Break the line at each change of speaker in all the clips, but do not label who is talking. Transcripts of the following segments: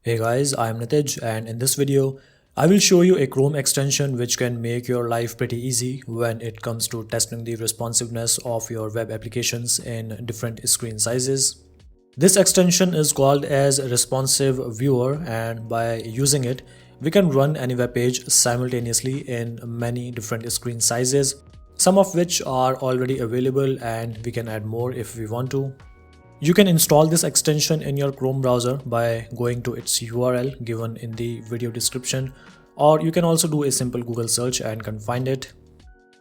Hey guys, I am Nitij and in this video, I will show you a Chrome extension which can make your life pretty easy when it comes to testing the responsiveness of your web applications in different screen sizes. This extension is called as Responsive Viewer, and by using it, we can run any web page simultaneously in many different screen sizes, some of which are already available and we can add more if we want to. You can install this extension in your Chrome browser by going to its URL given in the video description, or you can also do a simple Google search and can find it.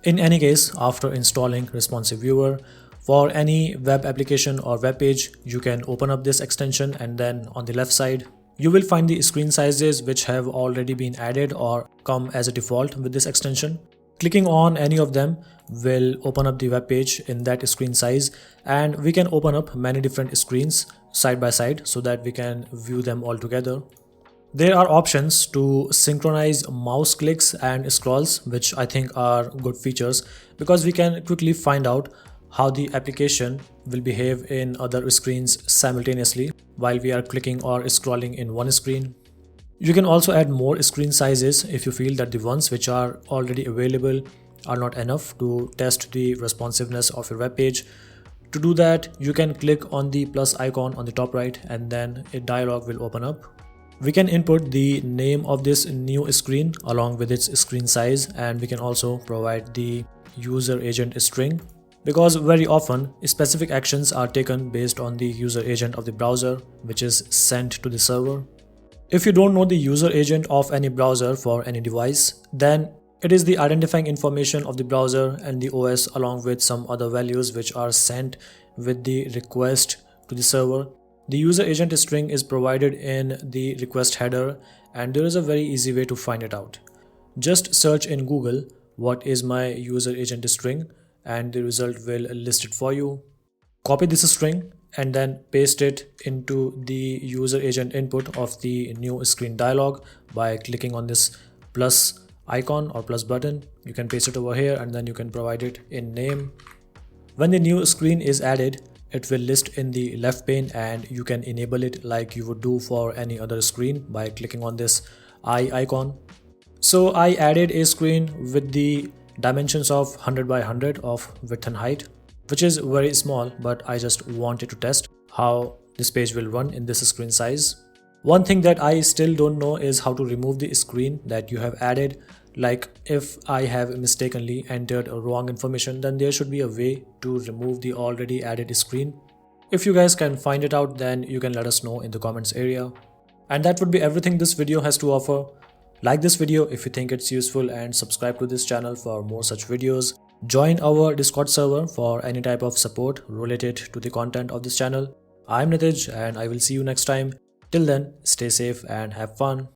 In any case, after installing Responsive Viewer, for any web application or web page, you can open up this extension and then on the left side, you will find the screen sizes which have already been added or come as a default with this extension. Clicking on any of them will open up the web page in that screen size, and we can open up many different screens side by side so that we can view them all together. There are options to synchronize mouse clicks and scrolls, which I think are good features because we can quickly find out how the application will behave in other screens simultaneously while we are clicking or scrolling in one screen. You can also add more screen sizes if you feel that the ones which are already available are not enough to test the responsiveness of your web page. To do that, you can click on the plus icon on the top right and then a dialog will open up. We can input the name of this new screen along with its screen size, and we can also provide the user agent string because very often specific actions are taken based on the user agent of the browser which is sent to the server. If you don't know the user agent of any browser for any device, then it is the identifying information of the browser and the OS along with some other values which are sent with the request to the server. The user agent string is provided in the request header, and there is a very easy way to find it out. Just search in Google what is my user agent string and the result will list it for you. Copy this string and then paste it into the user agent input of the new screen dialog by clicking on this plus icon or plus button. You can paste it over here and then you can provide it in name. When the new screen is added, it will list in the left pane and you can enable it like you would do for any other screen by clicking on this eye icon. So I added a screen with the dimensions of 100 by 100 of width and height, which is very small, but I just wanted to test how this page will run in this screen size. One thing that I still don't know is how to remove the screen that you have added. Like if I have mistakenly entered wrong information, then there should be a way to remove the already added screen. If you guys can find it out, then you can let us know in the comments area. And that would be everything this video has to offer. Like this video if you think it's useful and subscribe to this channel for more such videos. Join our Discord server for any type of support related to the content of this channel. I'm Nitij and I will see you next time. Till then, stay safe and have fun.